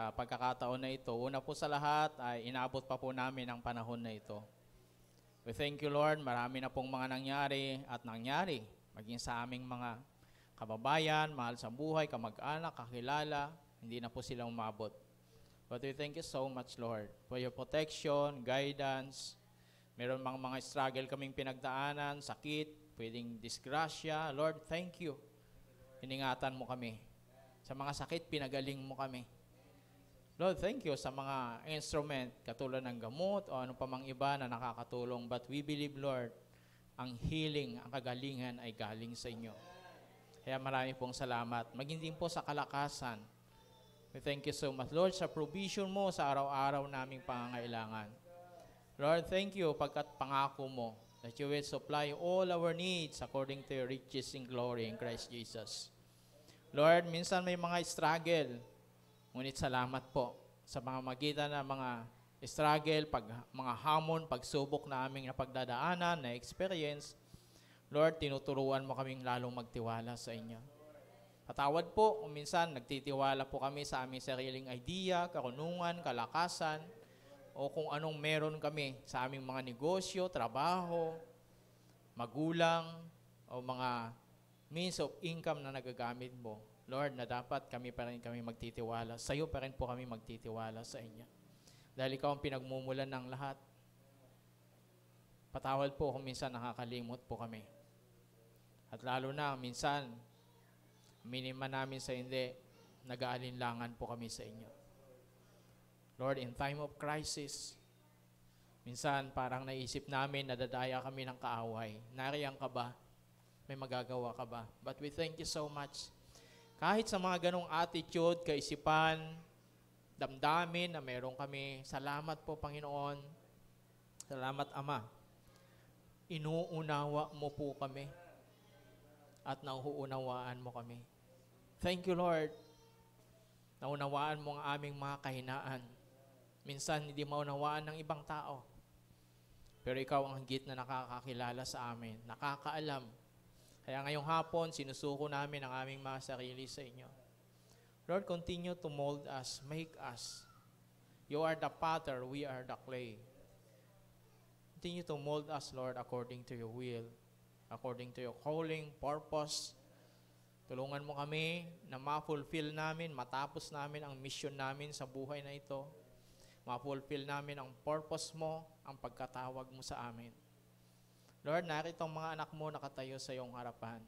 sa pagkakataon na ito. Una po sa lahat ay inabot pa po namin ang panahon na ito. We thank you, Lord. Marami na pong mga nangyari at nangyari. Maging sa aming mga kababayan, mahal sa buhay, kamag-anak, kakilala, hindi na po sila umabot. But we thank you so much, Lord, for your protection, guidance. Meron mga struggle kaming pinagdaanan, sakit, pwedeng disgrasya. Lord, thank you. Iningatan mo kami. Sa mga sakit, pinagaling mo kami. Lord, thank you sa mga instrument, katulad ng gamot o ano pa mang iba na nakakatulong. But we believe, Lord, ang healing, ang kagalingan ay galing sa inyo. Kaya marami pong salamat. Maging din po sa kalakasan. We thank you so much, Lord, sa provision mo sa araw-araw naming pangangailangan. Lord, thank you pagkat pangako mo that you will supply all our needs according to your riches in glory in Christ Jesus. Lord, minsan may mga struggle, ngunit salamat po sa mga magitan na mga struggle, mga hamon, pagsubok na aming napagdadaanan, na experience. Lord, tinuturuan mo kaming lalong magtiwala sa inyo. Patawad po kung minsan nagtitiwala po kami sa aming sariling idea, karunungan, kalakasan, o kung anong meron kami sa aming mga negosyo, trabaho, magulang, o mga means of income na nagagamit mo. Lord, na dapat kami pa rin kami magtitiwala. Sa iyo pa rin po kami magtitiwala sa inyo. Dahil ikaw ang pinagmumulan ng lahat. Patawad po kung minsan nakakalimot po kami. At lalo na, minsan, minima namin sa hindi, nag-aalinlangan po kami sa inyo. Lord, in time of crisis, minsan parang naisip namin, nadadaya kami ng kaaway. Nariyan ka ba? May magagawa ka ba? But we thank you so much. Kahit sa mga ganong attitude, kaisipan, damdamin na meron kami, salamat po, Panginoon. Salamat, Ama. Inuunawa mo po kami at nauunawaan mo kami. Thank you, Lord. Naunawaan mo ang aming mga kahinaan. Minsan hindi maunawaan ng ibang tao. Pero ikaw ang higit na nakakakilala sa amin, nakakaalam. Kaya ngayong hapon, sinusuko namin ang aming mga sarili sa inyo. Lord, continue to mold us, make us. You are the potter, we are the clay. Continue to mold us, Lord, according to your will, according to your calling, purpose. Tulungan mo kami na ma-fulfill namin, matapos namin ang mission namin sa buhay na ito. Ma-fulfill namin ang purpose mo, ang pagkatawag mo sa amin. Lord, narito ang mga anak mo nakatayo sa iyong harapan.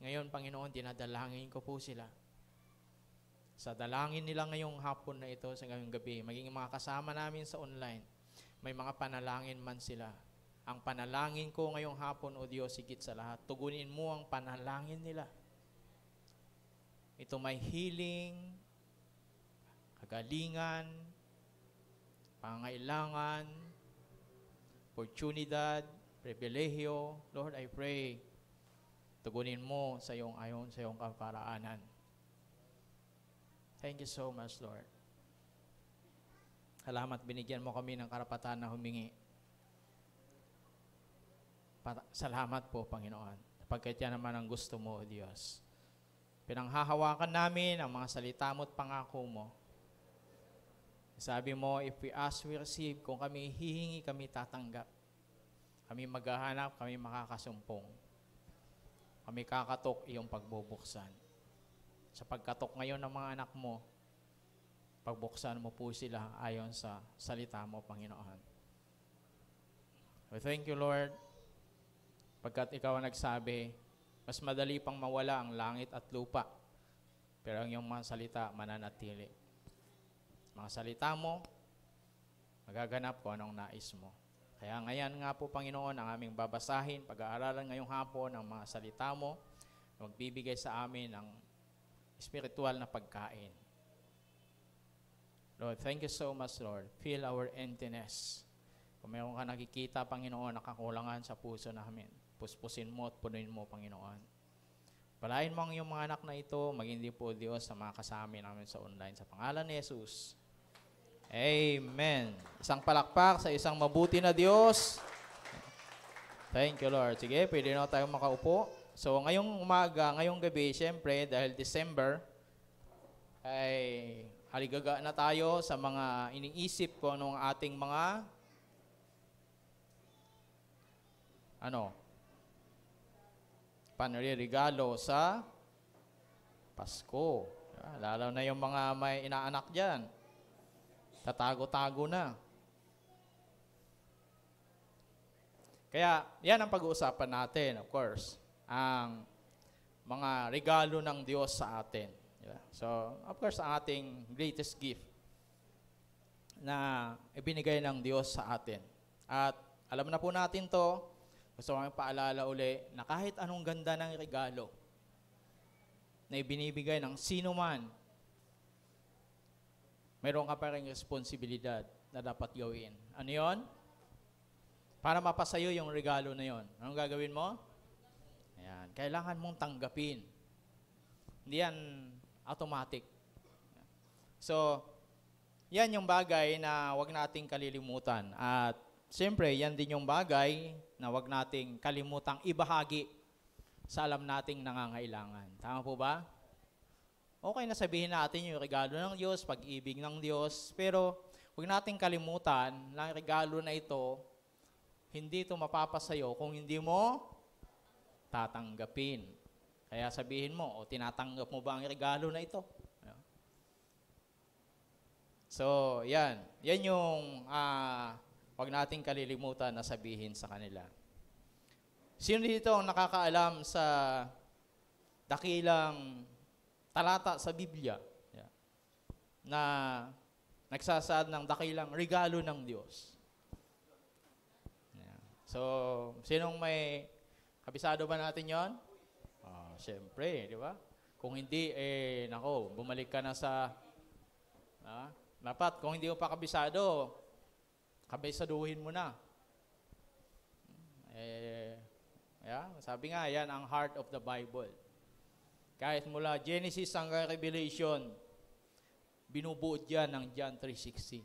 Ngayon, Panginoon, dinadalangin ko po sila. Sa dalangin nila ngayong hapon na ito, sa ngayong gabi, maging mga kasama namin sa online, may mga panalangin man sila. Ang panalangin ko ngayong hapon, O Diyos, higit sa lahat, tugunin mo ang panalangin nila. Ito may healing, kagalingan, pangailangan, oportunidad, pribilehiyo. Lord, I pray, tugunin mo sa iyong ayon, sa iyong kaparaanan. Thank you so much, Lord. Salamat, binigyan mo kami ng karapatan na humingi. Salamat po, Panginoon. Sapagkat yan naman ang gusto mo, O Diyos. Pinanghahawakan namin ang mga salita mo at pangako mo. Sabi mo, if we ask, we receive. Kung kami hihingi, kami tatanggap. Kami maghahanap, kami makakasumpong. Kami kakatok iyong pagbubuksan. Sa pagkatok ngayon ng mga anak mo, pagbuksan mo po sila ayon sa salita mo, Panginoon. We thank you, Lord, pagkat ikaw ang nagsabi, mas madali pang mawala ang langit at lupa, pero ang iyong mga salita mananatili. Mga salita mo, magaganap kung anong nais mo. Kaya ngayon nga po, Panginoon, ang aming babasahin, pag-aaralan ngayong hapon ang mga salita mo, magbibigay sa amin ng spiritual na pagkain. Lord, thank you so much, Lord. Fill our emptiness. Kung mayroon ka nakikita, Panginoon, nakakulangan sa puso namin, puspusin mo at punuin mo, Panginoon. Palain mo ang iyong mga anak na ito, maging din po, Diyos, sa mga kasama namin sa online. Sa pangalan ni Jesus. Amen. Isang palakpak sa isang mabuti na Diyos. Thank you, Lord. Sige, pwede na tayo makaupo. So, ngayong umaga, ngayong gabi, siyempre, dahil December, ay haligaga na tayo sa mga iniisip kung anong ating mga panririgalo sa Pasko. Lalo na yung mga may inaanak dyan. Tatago-tago na. Kaya, yan ang pag-uusapan natin, of course. Ang mga regalo ng Diyos sa atin. So, of course, ang ating greatest gift na ibinigay ng Diyos sa atin. At alam na po natin to, gusto kong paalala uli, na kahit anong ganda ng regalo na ibinibigay ng sino man, mayroon ka pa rin responsibilidad na dapat gawin. Ano yon? Para mapasayo yung regalo na yon. Anong gagawin mo? Ayan. Kailangan mong tanggapin. Hindi yan automatic. So, yan yung bagay na wag nating kalilimutan. At siyempre, yan din yung bagay na wag nating kalimutang ibahagi sa alam nating nangangailangan. Tama po ba? Okay na sabihin natin yung regalo ng Diyos, pag-ibig ng Diyos, pero wag nating kalimutan na regalo na ito, hindi ito mapapasayo kung hindi mo tatanggapin. Kaya sabihin mo, tinatanggap mo ba ang regalo na ito? So, yan. Yan yung wag nating kalilimutan na sabihin sa kanila. Sino dito ang nakakaalam sa dakilang talata sa Biblia na nagsasaad ng dakilang regalo ng Diyos? So, sinong may kabisado ba natin yon? Siyempre, di ba? Kung hindi, bumalik ka na sa, dapat, kung hindi mo pa kabisado, kabisaduhin mo na. Sabi nga, yan ang heart of the Bible. Kahit mula Genesis hanggang Revelation, binubuod yan ng John 3:16.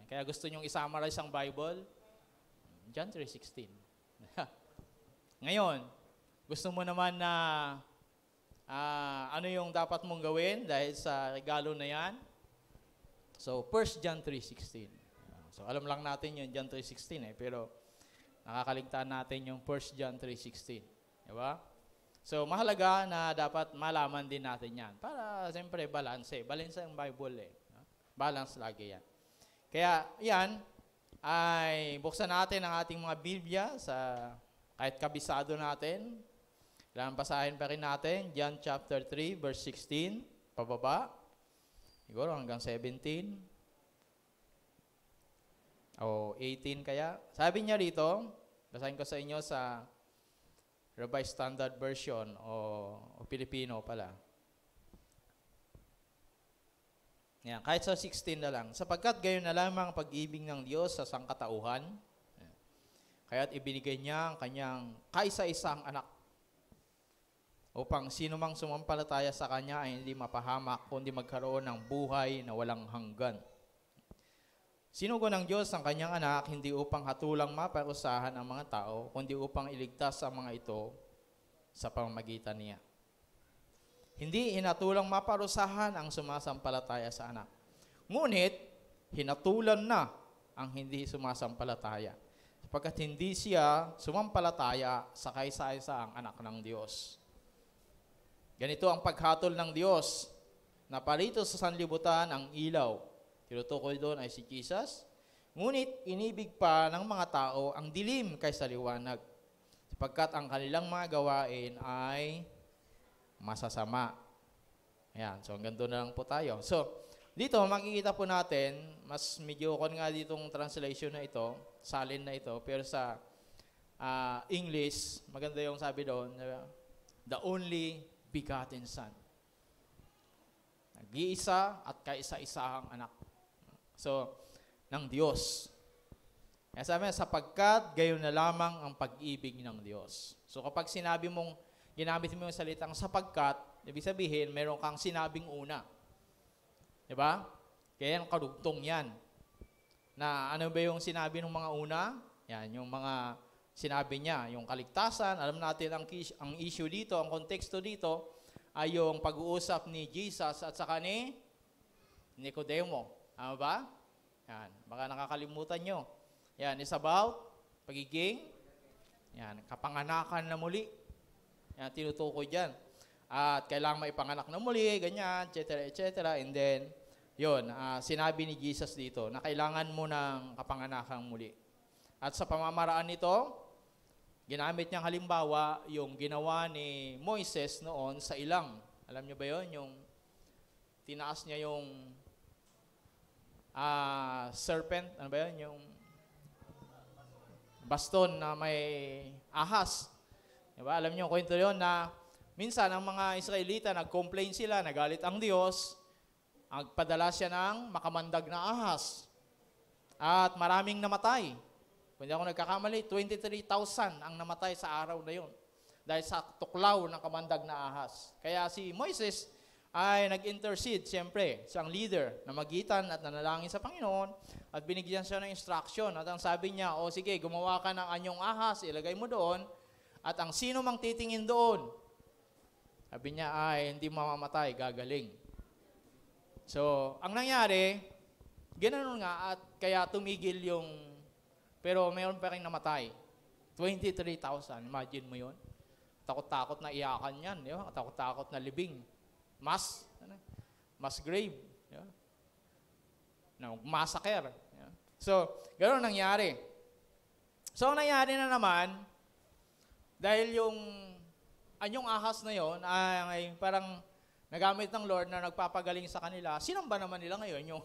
Kaya gusto nyong isummarize ang Bible? John 3:16. Ngayon, gusto mo naman na ano yung dapat mong gawin dahil sa regalo na yan? So, 1 John 3:16. So, alam lang natin yung John 3:16 pero nakakaligtaan natin yung 1 John 3:16. Diba? So, mahalaga na dapat malaman din natin yan. Para, siyempre, balance. Balance ang Bible Balance lagi yan. Kaya, yan, ay buksan natin ang ating mga Biblia sa kahit kabisado natin. Kailangan basahin pa rin natin. John chapter 3, verse 16, pababa. Siguro hanggang 17. O 18 kaya. Sabi niya dito, basahin ko sa inyo sa Revised Standard Version o Filipino pala. Yan, kahit sa 16 na lang. Sapagkat gayon na lamang ang pag-ibig ng Diyos sa sangkatauhan, kaya't ibinigay niya ang kanyang kaisa-isang anak upang sino mang sumampalataya sa kanya ay hindi mapahamak kundi magkaroon ng buhay na walang hanggan. Sinugo ng Diyos ang kanyang anak hindi upang hatulang maparusahan ang mga tao kundi upang iligtas ang mga ito sa pamamagitan niya. Hindi hinatulang maparusahan ang sumasampalataya sa anak. Ngunit, hinatulan na ang hindi sumasampalataya. Sapagkat hindi siya sumampalataya sa kaisa-isaang anak ng Diyos. Ganito ang paghatol ng Diyos na parito sa sanlibutan ang ilaw. Tinutukoy doon ay si Jesus. Ngunit, inibig pa ng mga tao ang dilim kaysa liwanag. Sapagkat ang kanilang mga gawain ay masasama. Ayan, so hanggang doon na lang po tayo. So, dito makikita po natin, mas medyo kon nga ditong translation na ito, salin na ito, pero sa English, maganda yung sabi doon, the only begotten Son. Nag-iisa at kaisa-isahang anak. So, ng Diyos. Kaya sabi niya, sapagkat gayon na lamang ang pag-ibig ng Diyos. So, kapag ginamit mo yung salitang sapagkat, ibig sabihin, meron kang sinabing una. Diba? Kaya yung karugtong yan. Na ano ba yung sinabi ng mga una? Yan, yung mga sinabi niya. Yung kaligtasan, alam natin ang issue dito, ang konteksto dito, ay yung pag-uusap ni Jesus at saka ni Nicodemo. Tama ba? Yan. Baka nakakalimutan nyo. Yan, is about pagiging, yan, kapanganakan na muli. Yan, tinutukoy dyan. At kailangan maipanganak na muli, ganyan, etc., etc. And then, yun, sinabi ni Jesus dito na kailangan mo ng kapanganakang muli. At sa pamamaraan nito, ginamit niyang halimbawa yung ginawa ni Moises noon sa ilang. Alam niyo ba yun? Yung tinaas niya yung serpent, ano ba yun? Yung baston na may ahas. Diba? Alam niyo yung kwento yun na minsan ang mga Israelita nag-complain sila, nagalit ang Diyos, nagpadala siya ng makamandag na ahas. At maraming namatay. Kung hindi ako nagkakamali, 23,000 ang namatay sa araw na yun. Dahil sa tuklaw ng kamandag na ahas. Kaya si Moises ay nag-intercede, siyempre, siyang leader na magitan at nanalangin sa Panginoon at binigyan siya ng instruction. At ang sabi niya, o sige, gumawa ka ng anyong ahas, ilagay mo doon, at ang sino mang titingin doon, sabi niya ay hindi mamamatay, gagaling. So, ang nangyari, ganoon nga at kaya tumigil yung, pero mayroon pa rin namatay. 23,000, imagine mo yun. Takot-takot na iyakan yan, di ba? Takot-takot na libing. Mass grave. Di ba? Massacre. Di ba? So, ganoon nangyari. So, ang nangyari na naman, dahil yung anyong ahas na yon ay parang nagamit ng Lord na nagpapagaling sa kanila, sinamba naman nila ngayon yung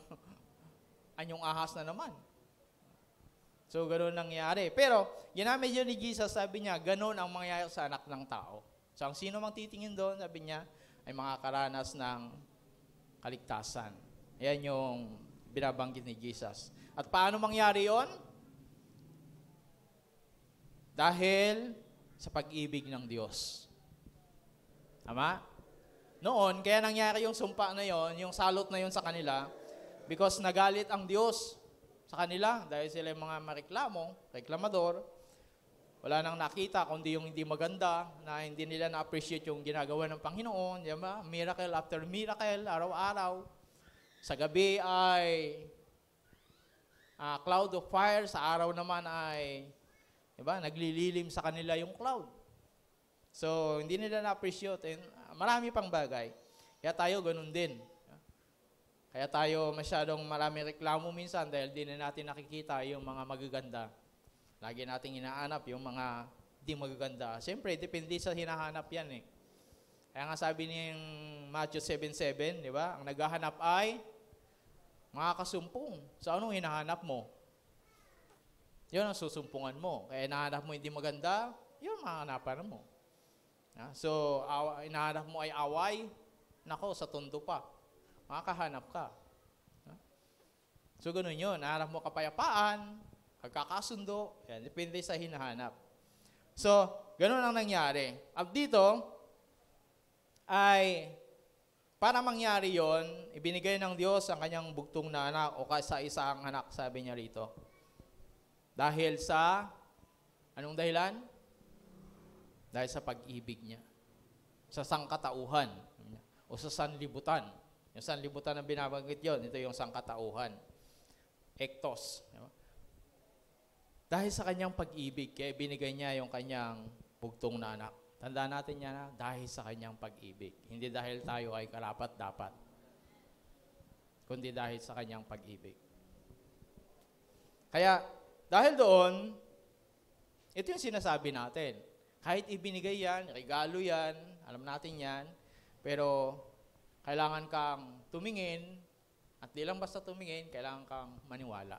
anyong ahas na naman. So, gano'n nangyari. Pero, ginamit yun ni Jesus, sabi niya, gano'n ang mangyayari sa anak ng tao. So, ang sino mang titingin doon, sabi niya, ay makakaranas ng kaligtasan. Ayan yung binabanggit ni Jesus. At paano mangyari yon? Dahil sa pag-ibig ng Diyos. Tama? Noon, kaya nangyari yung sumpa na yon, yung salot na yon sa kanila, because nagalit ang Diyos sa kanila dahil sila yung mga reklamador. Wala nang nakita kundi yung hindi maganda na hindi nila na-appreciate yung ginagawa ng Panginoon. Diba? Miracle after miracle, araw-araw. Sa gabi ay cloud of fire, sa araw naman ay diba? Naglililim sa kanila yung cloud. So, hindi nila na-appreciate. Marami pang bagay. Kaya tayo ganun din. Kaya tayo masyadong marami reklamo minsan dahil di na natin nakikita yung mga magaganda. Lagi nating hinahanap yung mga di magaganda. Siyempre, depende sa hinahanap yan eh. Kaya nga sabi ni Matthew 7:7, di ba? Ang naghahanap ay mga kasumpong. So, anong hinahanap mo? Yun ang susumpungan mo. Kaya hinahanap mo hindi maganda, yun ang mahanapan mo. So, hinahanap mo ay away, nako, sa tondo pa. Makakahanap ka. So, ganun yun. Nahanap mo kapayapaan, pagkakasundo, yan, depende sa hinahanap. So, ganun ang nangyari. At dito, ay, para mangyari yon, ibinigay ng Diyos ang kanyang bugtong na anak o kaisa-isang anak, sabi niya rito. Dahil sa, anong dahilan? Dahil sa pag-ibig niya. Sa sangkatauhan. O sa sanlibutan. Yung sanlibutan na binabanggit yon, ito yung sangkatauhan. Ektos. Dahil sa kanyang pag-ibig, kaya binigay niya yung kanyang bugtong na anak. Tandaan natin niya na dahil sa kanyang pag-ibig. Hindi dahil tayo ay karapat-dapat. Kundi dahil sa kanyang pag-ibig. Kaya, dahil doon, ito yung sinasabi natin. Kahit ibinigay yan, regalo yan, alam natin yan, pero kailangan kang tumingin, at di lang basta tumingin, kailangan kang maniwala.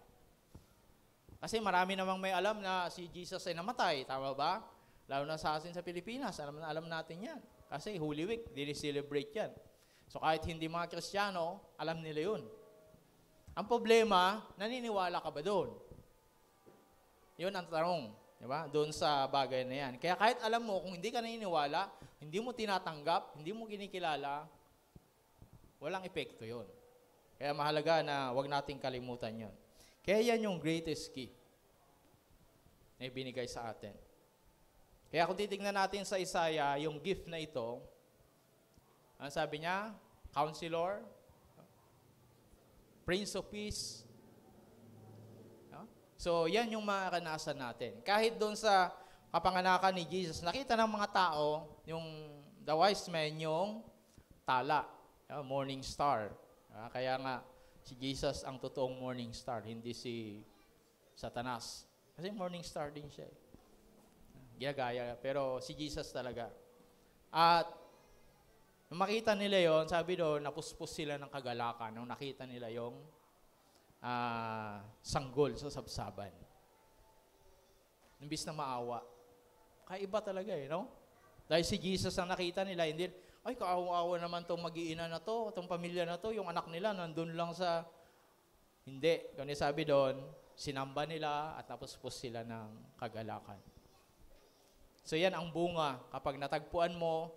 Kasi marami namang may alam na si Jesus ay namatay, tama ba? Lalo na sa atin sa Pilipinas, alam natin yan. Kasi Holy Week, dini-celebrate yan. So kahit hindi mga Kristiyano, alam nila yun. Ang problema, naniniwala ka ba doon? Yun ang tanong, di ba? Doon sa bagay na yan. Kaya kahit alam mo, kung hindi ka naniniwala, hindi mo tinatanggap, hindi mo kinikilala, walang epekto yun. Kaya mahalaga na wag nating kalimutan yun. Kaya yan yung greatest key na ibinigay sa atin. Kaya kung titignan natin sa Isaiah, yung gift na ito, ang sabi niya, Counselor, Prince of Peace. No? So, yan yung maranasan natin. Kahit doon sa kapanganakan ni Jesus, nakita ng mga tao, yung the wise men, yung tala, morning star. Kaya nga, si Jesus ang totoong morning star, hindi si Satanas. Kasi morning star din siya. Ginagaya, pero si Jesus talaga. At nung makita nila yon, sabi doon, napuspos sila ng kagalakan nung nakita nila yung sanggol sa sabsaban. Imbis na maawa. Kaiba talaga no? Dahil si Jesus ang nakita nila, hindi, ay kaawa-awa naman itong mag-iina na to, itong pamilya na to, yung anak nila nandun lang sa, hindi. Kung sabi doon, sinamba nila at napuspos sila ng kagalakan. So yan ang bunga. Kapag natagpuan mo,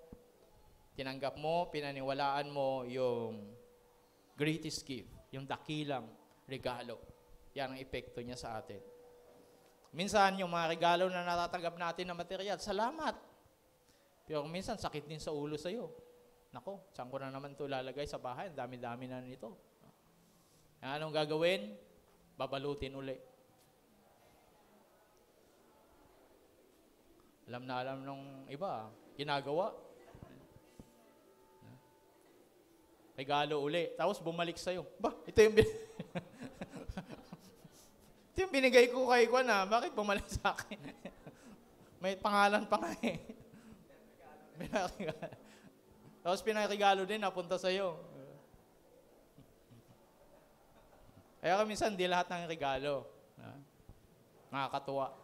tinanggap mo, pinaniwalaan mo yung greatest gift, yung dakilang regalo. Yan ang epekto niya sa atin. Minsan, yung mga regalo na natatanggap natin na material, salamat. Pero minsan, sakit din sa ulo sa'yo. Nako, saan ko na naman ito lalagay sa bahay? Dami-dami na nito. Anong gagawin? Babalutin uli. Alam na alam nung iba, ginagawa. Regalo uli. Tapos bumalik sa'yo. Ito yung ito yung binigay ko kay Juan bakit bumalik sa akin? May pangalan pa nga Tapos pinakregalo din, napunta sa'yo. Kaya minsan, di lahat ng regalo. Nakakatuwa.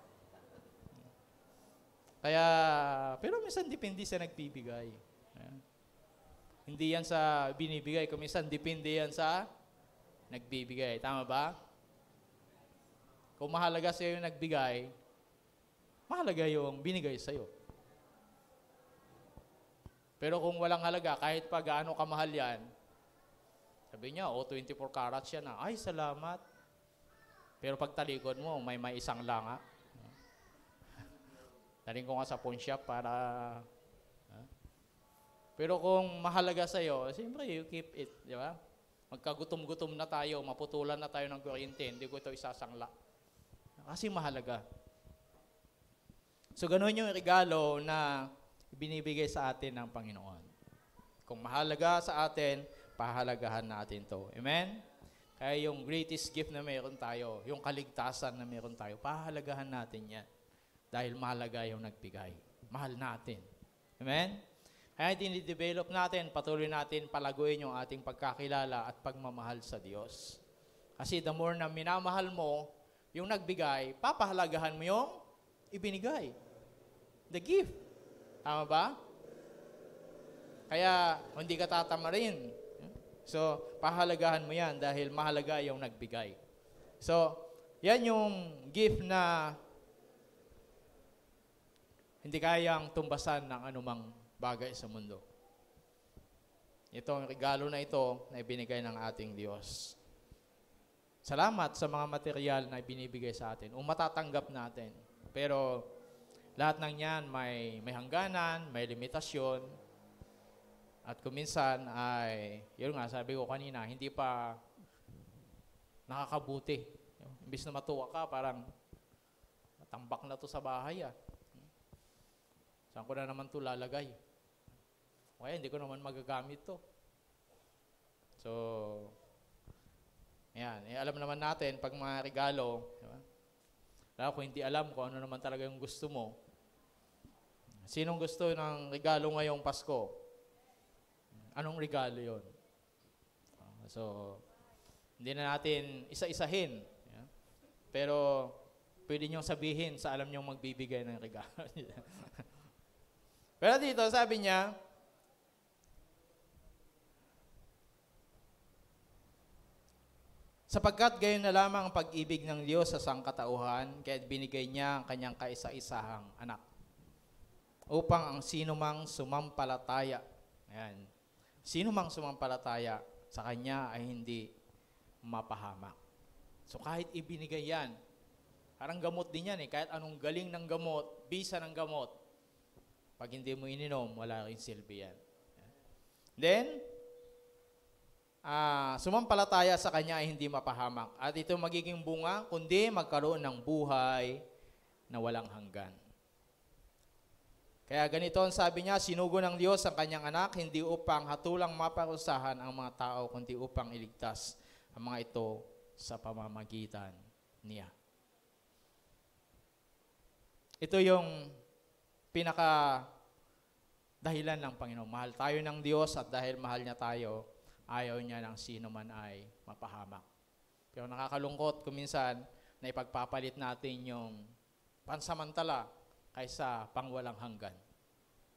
Kaya, pero minsan depende sa nagbibigay. Hindi yan sa binibigay, kung minsan depende yan sa nagbibigay. Tama ba? Kung mahalaga sa'yo yung nagbigay, mahalaga yung binigay sa'yo. Pero kung walang halaga, kahit pa gaano kamahal yan, sabi niya, 24 carats yan na, ay salamat. Pero pag talikod mo, may isang langa. Daling ko nga sa pawn shop para... Pero kung mahalaga sa'yo, siyempre, you keep it, di ba? Magkagutom-gutom na tayo, maputulan na tayo ng kuryente, hindi ko ito isasangla. Kasi mahalaga. So, ganun yung regalo na binibigay sa atin ng Panginoon. Kung mahalaga sa atin, pahalagahan natin to. Amen? Kaya yung greatest gift na meron tayo, yung kaligtasan na meron tayo, pahalagahan natin yan. Dahil mahalaga yung nagbigay. Mahal natin. Amen? Kaya dinidevelop natin, patuloy natin palaguin yung ating pagkakilala at pagmamahal sa Diyos. Kasi the more na minamahal mo, yung nagbigay, papahalagahan mo yung ibinigay. The gift. Tama ba? Kaya, hindi ka tatamarin. So, pahalagahan mo yan dahil mahalaga yung nagbigay. So, yan yung gift na hindi kayang tumbasan ng anumang bagay sa mundo. Itong regalo na ito na ibinigay ng ating Diyos. Salamat sa mga material na ibinibigay sa atin o matatanggap natin. Pero lahat ng yan may hangganan, may limitasyon. At kuminsan ay, yun nga, sabi ko kanina, hindi pa nakakabuti. Imbis na matuwa ka, parang tambak na to sa bahay Saan ko na naman ito lalagay? Okay, hindi ko naman magagamit to. So, ayan. Alam naman natin, pag mga regalo, diba? Lalo kung hindi alam kung ano naman talaga yung gusto mo. Sinong gusto ng regalo ngayong Pasko? Anong regalo yon? So, hindi na natin isa-isahin. Yeah? Pero, pwede niyong sabihin sa alam niyong magbibigay ng regalo. Pero dito, sabi niya, sapagkat gayon na lamang ang pag-ibig ng Diyos sa sangkatauhan, kaya't binigay niya ang kanyang kaisa-isahang anak. Upang ang sinumang sumampalataya, ayan, sinumang sumampalataya sa kanya ay hindi mapahamak. So kahit ibinigay yan, parang gamot din yan kahit anong galing ng gamot, bisa ng gamot, pag hindi mo ininom, wala rin silbi yan. Then, sumampalataya sa Kanya ay hindi mapahamak. At ito magiging bunga, kundi magkaroon ng buhay na walang hanggan. Kaya ganito ang sabi niya, sinugo ng Diyos ang Kanyang anak, hindi upang hatulang maparusahan ang mga tao, kundi upang iligtas ang mga ito sa pamamagitan niya. Ito yung pinaka dahilan ng Panginoon. Mahal tayo ng Diyos at dahil mahal niya tayo, ayaw niya ng sino man ay mapahamak. Pero nakakalungkot kuminsan na ipagpapalit natin yung pansamantala kaysa pangwalang hanggan.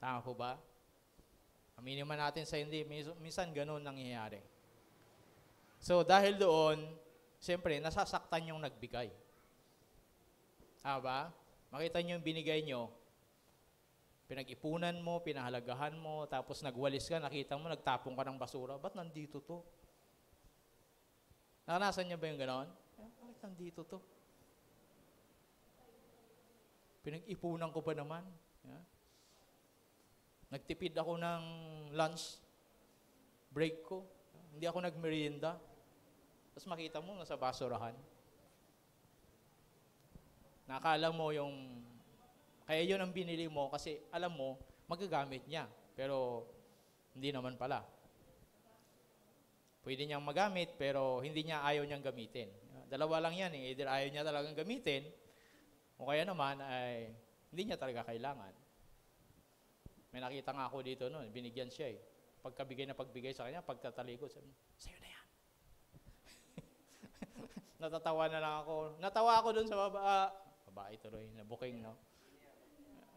Tama po ba? Aminin man natin sa hindi, minsan ganun nangyayari. So dahil doon, siyempre nasasaktan yung nagbigay. Tama ba? Makita niyo yung binigay niyo, pinag-ipunan mo, pinahalagahan mo, tapos nagwalis ka, nakita mo, nagtapong ka ng basura, ba't nandito to? Naranasan niyo ba yung ganon? Bakit nandito to? Pinag-ipunan ko pa naman. Yeah. Nagtipid ako ng lunch break ko. Hindi ako nagmerienda. Tapos makita mo, nasa basurahan. Nakala mo yung, kaya yun ang binili mo kasi alam mo, magagamit niya. Pero hindi naman pala. Pwede niyang magamit pero hindi niya ayaw niyang gamitin. Dalawa lang yan eh. Either ayaw niya talagang gamitin o kaya naman ay hindi niya talaga kailangan. May nakita nga ako dito noon, binigyan siya eh. Pagkabigay na pagbigay sa kanya, pagtatalikod, sabi niya, sa'yo na yan. Natatawa na lang ako. Natawa ako doon sa babae tuloy, na booking, no?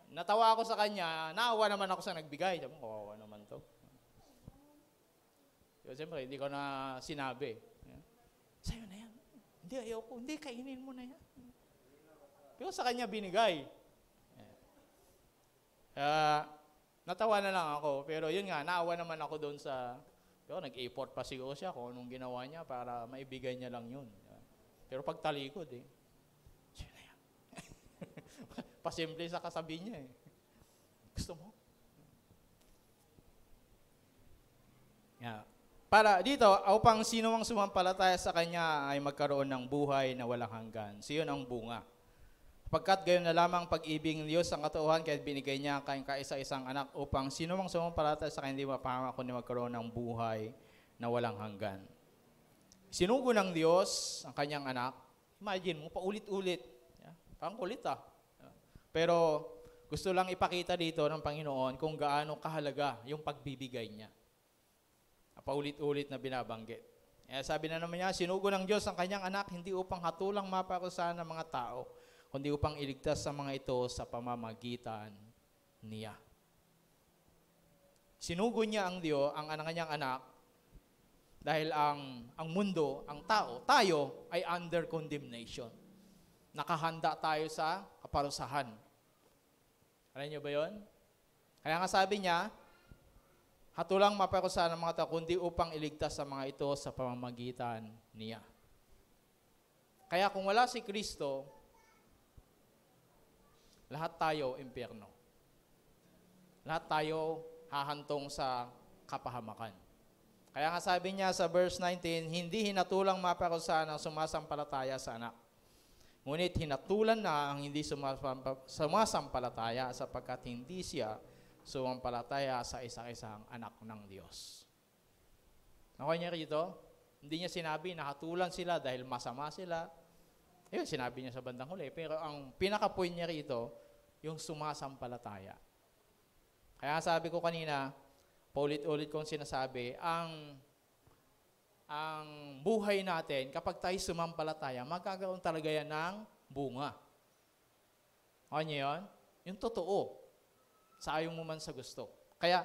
Natawa ako sa kanya, naawa naman ako sa nagbigay. Sabi mo, kawawa naman to. So, siyempre, hindi ko na sinabi. Sa'yo na yan. Hindi, ayoko. Hindi, kainin mo na yan. Pero sa kanya binigay. Natawa na lang ako. Pero yun nga, naawa naman ako doon sa... Pero nag-effort pa siguro siya kung anong ginawa niya para maibigay niya lang yun. Pero pagtalikod eh. Sa'yo na yan. Pasimple sa kasabi niya eh. Gusto mo? Yeah. Para dito, upang sino mang sumampalataya sa Kanya ay magkaroon ng buhay na walang hanggan. Siyon ang bunga. Pagkat gayon na lamang pag-ibig ng Diyos ang katuohan, kaya binigay niya ang kanyang kaisa-isang anak upang sino mang sumampalataya sa Kanya hindi mapahamak kundi magkaroon ng buhay na walang hanggan. Sinugo ng Diyos ang Kanyang anak. Imagine mo, paulit-ulit. Yeah. Parang kulit ah. Yeah. Pero gusto lang ipakita dito ng Panginoon kung gaano kahalaga yung pagbibigay niya. Paulit-ulit na binabanggit. Sabi na naman niya, sinugo ng Diyos ang Kanyang anak hindi upang hatulang maparusahan ng mga tao, kundi upang iligtas sa mga ito sa pamamagitan niya. Sinugo niya ang Diyos, ang Kanyang anak, dahil ang mundo, ang tao, tayo ay under condemnation. Nakahanda tayo sa kaparusahan. Alam niyo ba yun? Kaya nga sabi niya, hatulang maparusahan ng mga tao, kundi upang iligtas sa mga ito sa pamamagitan niya. Kaya kung wala si Kristo, lahat tayo impyerno. Lahat tayo hahantong sa kapahamakan. Kaya nga sabi niya sa verse 19, hindi hinatulang maparusahan ang sumasampalataya sa anak. Ngunit hinatulan na ang hindi sumasampalataya sapagkat hindi siya sumampalataya sa isa-isang anak ng Diyos. Nakuha niya rito? Hindi niya sinabi na hatulan sila dahil masama sila. Ayun, sinabi niya sa bandang huli. Pero ang pinaka-point niya rito, yung sumasampalataya. Kaya sabi ko kanina, paulit-ulit kong sinasabi, ang buhay natin, kapag tayo sumampalataya, magkakaroon talaga yan ng bunga. Nakuha niya yun? Yung totoo. Sa ayaw mo man sa gusto. Kaya,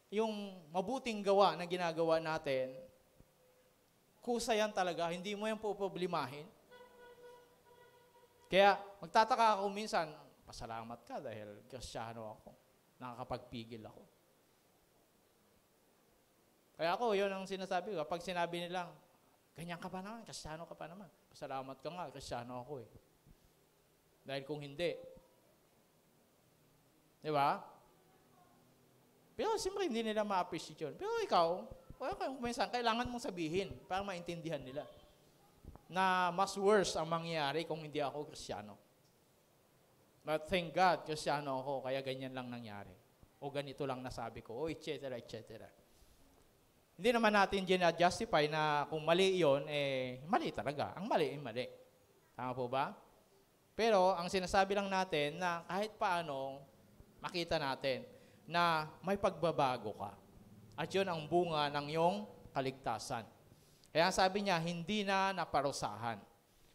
yung mabuting gawa na ginagawa natin, kusa yan talaga, hindi mo yan poproblemahin. Kaya, magtataka ako minsan, pasalamat ka dahil Kristiyano ako. Nakakapagpigil ako. Kaya ako, yun ang sinasabi ko. Pag sinabi nilang, ganyan ka pa naman, Kristiyano ka pa naman. Pasalamat ka nga, Kristiyano ako eh. Dahil kung hindi, di ba? Pero siyempre hindi nila ma-appreciate yun. Pero ikaw, kaya minsan, kailangan mong sabihin para maintindihan nila na mas worse ang mangyayari kung hindi ako Kristiyano. But thank God, Kristiyano ako, kaya ganyan lang nangyari. O ganito lang nasabi ko, o etc. etc. Hindi naman natin gina-justify na kung mali yon, mali talaga. Ang mali ay mali. Tama po ba? Pero ang sinasabi lang natin na kahit paano, makita natin na may pagbabago ka. At yun ang bunga ng iyong kaligtasan. Kaya sabi niya, hindi na naparusahan.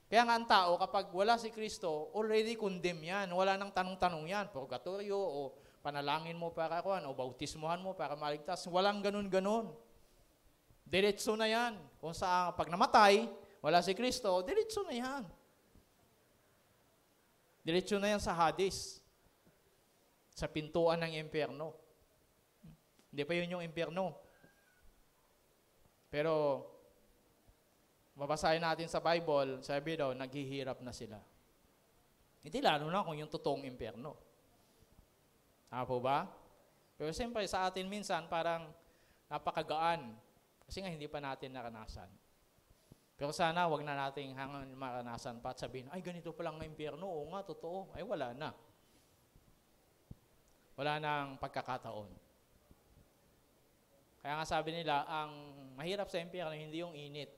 Kaya nga ang tao, kapag wala si Kristo, already condemn yan. Wala nang tanong-tanong yan. Purgatorio, o panalangin mo para kuhan, o bautismuhan mo para maligtas. Walang ganun-ganun. Diretso na yan. Kung sa pag namatay, wala si Kristo, diretso na yan. Diretso na yan sa Hades. Sa pintuan ng impyerno. Hindi pa yun yung impyerno. Pero, mabasahin natin sa Bible, sabi daw, naghihirap na sila. Hindi lalo na kung yung totoong impyerno. Tama po ba? Pero siyempre sa atin minsan parang napakagaan. Kasi nga hindi pa natin naranasan. Pero sana wag na nating hanggang maranasan pa at sabihin, ay ganito pa lang ang impyerno. Oo nga, totoo. Ay wala na. Wala nang pagkakataon. Kaya nga sabi nila, ang mahirap sa impyerno, hindi yung init.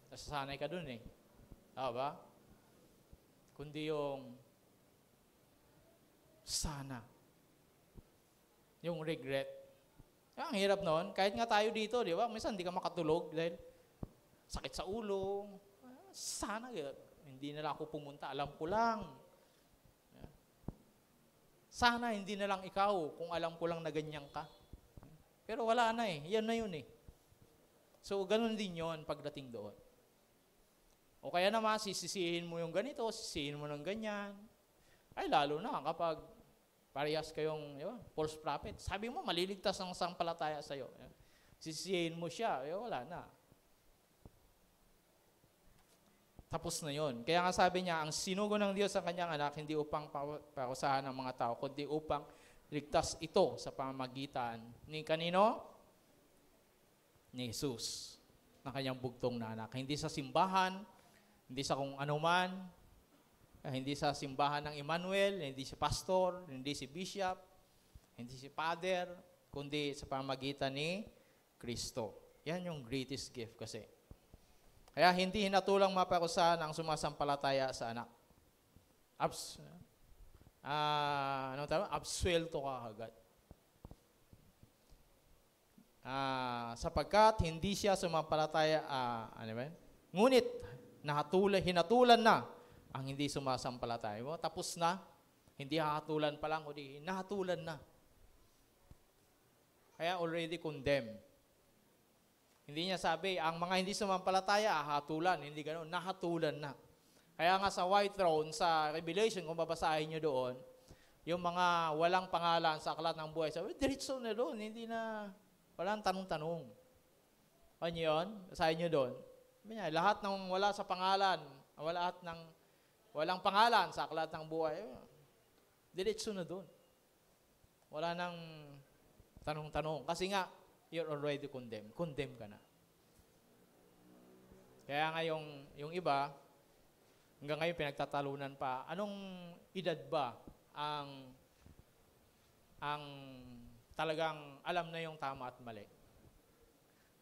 Nasasanay ka dun eh. Tama ba? Kundi yung sana. Yung regret. Kaya ang hirap nun. Kahit nga tayo dito, di ba? Minsan hindi ka makatulog dahil sakit sa ulo. Sana, hindi na lang ako pumunta. Alam ko lang. Sana hindi na lang ikaw kung alam ko lang na ganyan ka. Pero wala na eh. Yan na yun eh. So, ganun din yon pagdating doon. O kaya naman, sisisihin mo yung ganito, sisisihin mo ng ganyan. Ay, lalo na kapag parehas kayong false prophet. Sabi mo, maliligtas ang sampalataya sa'yo. Sisisihin mo siya, wala na. Tapos na yon. Kaya nga sabi niya, ang sinugo ng Diyos sa kanyang anak, hindi upang parusahan ng mga tao, kundi upang ligtas ito sa pamamagitan ni kanino? Ni Jesus, na kanyang bugtong na anak. Hindi sa simbahan, hindi sa kung anuman, hindi sa simbahan ng Emmanuel, hindi si pastor, hindi si bishop, hindi si father, kundi sa pamamagitan ni Kristo. Yan yung greatest gift kasi. Kaya hindi hinatulang maparusahan ang sumasampalataya sa anak. Absuelto ka agad. Sapagkat hindi siya sumampalataya, ngunit hinatulan na ang hindi sumasampalataya. Tapos na, hindi hahatulan pa lang, kundi nahatulan na. Kaya already condemned. Hindi niya sabi, ang mga hindi sumampalataya, hatulan. Hindi ganoon, nahatulan na. Kaya nga sa white throne, sa Revelation, kung babasahin nyo doon, yung mga walang pangalan sa aklat ng buhay, sabi, diretso na doon, hindi na, walang tanong-tanong. Ano yun? Basahin nyo doon. Lahat ng wala sa pangalan, lahat ng walang pangalan sa aklat ng buhay, diretso na doon. Wala nang tanong-tanong. Kasi nga, you're already condemned. Condemned ka na. Kaya nga yung iba, hanggang ngayon pinagtatalunan pa, anong edad ba ang talagang alam na yung tama at mali?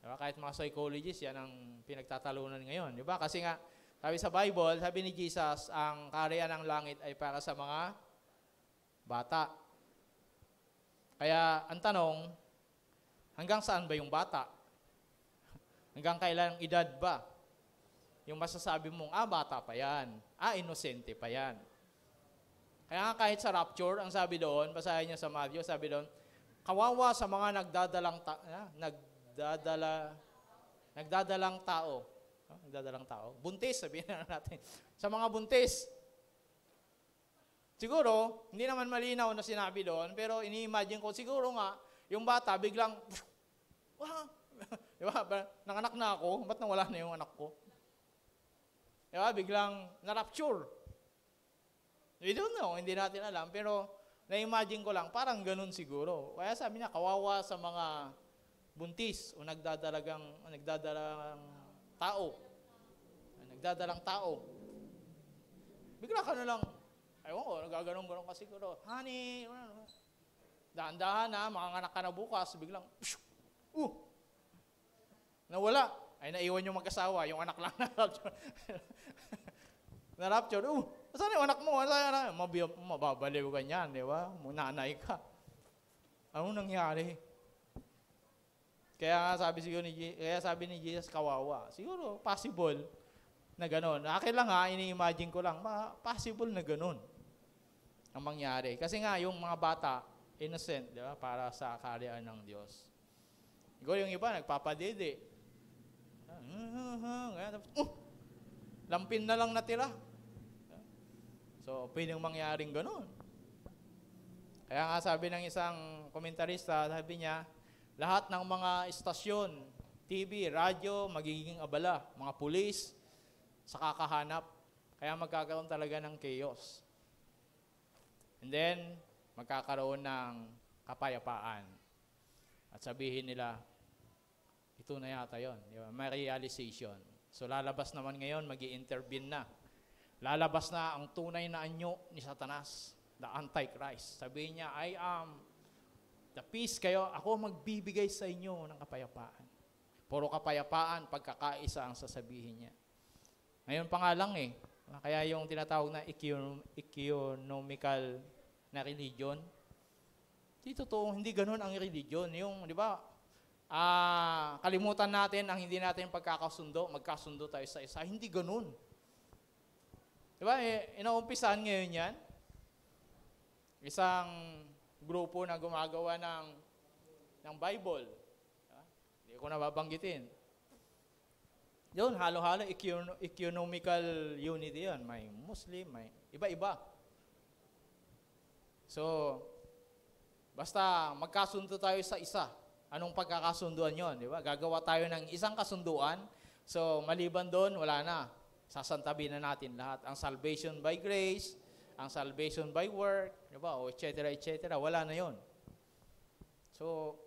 Diba? Kahit mga psychologists, yan ang pinagtatalunan ngayon. Diba? Kasi nga, sabi sa Bible, sabi ni Jesus, ang kaharian ng langit ay para sa mga bata. Kaya ang tanong, hanggang saan ba yung bata? Hanggang kailan edad ba? Yung masasabi mong, bata pa yan. Inosente pa yan. Kaya nga kahit sa rapture, ang sabi doon, basahin niyo sa Matthew, sabi doon, kawawa sa mga nagdadalang tao. Nagdadalang tao. Buntis, sabihin na natin. Sa mga buntis. Siguro, hindi naman malinaw na sinabi doon, pero ini-imagine ko, siguro nga, yung bata biglang, diba, nanganak na ako, ba't nawala na yung anak ko? Diba, biglang na-rapture. We don't know, hindi natin alam, pero na-imagine ko lang, parang ganun siguro. Kaya sabi niya, kawawa sa mga buntis o tao, nagdadalang tao. Bigla ka na lang, ewan ko, nagaganon-ganon ka siguro, honey, dahan-dahan na, makanganak ka na bukas, biglang, nawala. Ay, naiwan yung mag-asawa, yung anak lang na-rapture. Na-rapture, saan yung anak mo? Mababaliw ka niyan, di ba? Nanay ka. Ano nangyari? Kaya sabi ni Jesus, kawawa. Siguro, possible na gano'n. Akin lang ini-imagine ko lang, possible na gano'n ang mangyari. Kasi nga, yung mga bata, innocent, di ba? Para sa kaharian ng Diyos. Siguro yung iba, nagpapadede. Lampin na lang natira. So, pwedeng mangyaring gano'n. Kaya nga sabi ng isang komentarista, sabi niya, lahat ng mga istasyon, TV, radyo, magiging abala. Mga pulis, sa kakahanap. Kaya magkakaroon talaga ng chaos. And then, magkakaroon ng kapayapaan. At sabihin nila, ito na yata yun. May realization. So, lalabas naman ngayon, magi-intervene na. Lalabas na ang tunay na anyo ni Satanas, the Antichrist. Sabihin niya, I am the peace kayo, ako magbibigay sa inyo ng kapayapaan. Puro kapayapaan, pagkakaisa ang sasabihin niya. Ngayon pa nga lang kaya yung tinatawag na economical na religion, di totoo, hindi ganun ang religion. Yung, di ba, kalimutan natin ang hindi natin magkasundo tayo sa isa. Hindi ganun. Di ba, inaumpisan ngayon yan. Isang grupo na gumagawa ng Bible. Hindi ko nababanggitin. Yun, halo-halo, economical unity yan. May Muslim, may iba-iba. So, basta magkasundo tayo sa isa. Anong pagkakasunduan yon, di ba? Gagawa tayo ng isang kasunduan. So, maliban doon, wala na. Sasantabi na natin lahat. Ang salvation by grace, ang salvation by work, di ba? O et cetera, wala na yon. So,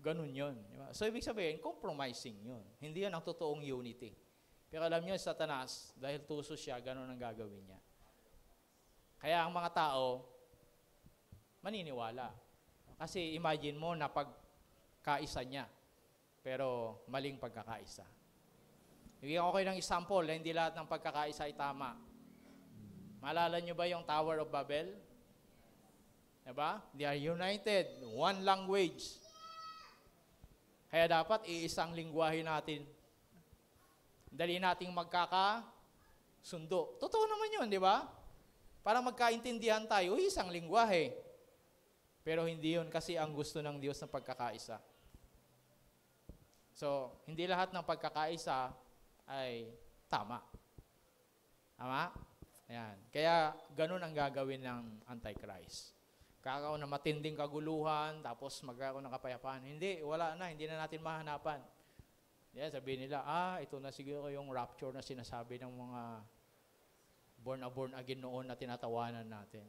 ganun yon. Di ba? So, ibig sabihin, compromising yon. Hindi yan ang totoong unity. Pero alam nyo, Satanas, dahil tuso siya, ganun ang gagawin niya. Kaya ang mga tao, maniniwala. Kasi imagine mo na pagkaisa niya, pero maling pagkakaisa. Bigyan ko kayo ng example na hindi lahat ng pagkakaisa ay tama. Maalala nyo ba yung Tower of Babel? Diba? They are united, one language. Kaya dapat iisang lingwahe natin. Dali nating magkakasundo. Totoo naman yun, di ba? Para magkaintindihan tayo, isang lingwahe. Pero hindi yun kasi ang gusto ng Diyos ng pagkakaisa. So, hindi lahat ng pagkakaisa ay tama. Tama? Ayan. Kaya, ganun ang gagawin ng Antichrist. Kakaroon na matinding kaguluhan, tapos magkakaroon ng kapayapaan. Hindi, wala na. Hindi na natin mahanapan. Yan, sabihin nila, ito na siguro yung rapture na sinasabi ng mga born again noon na tinatawanan natin.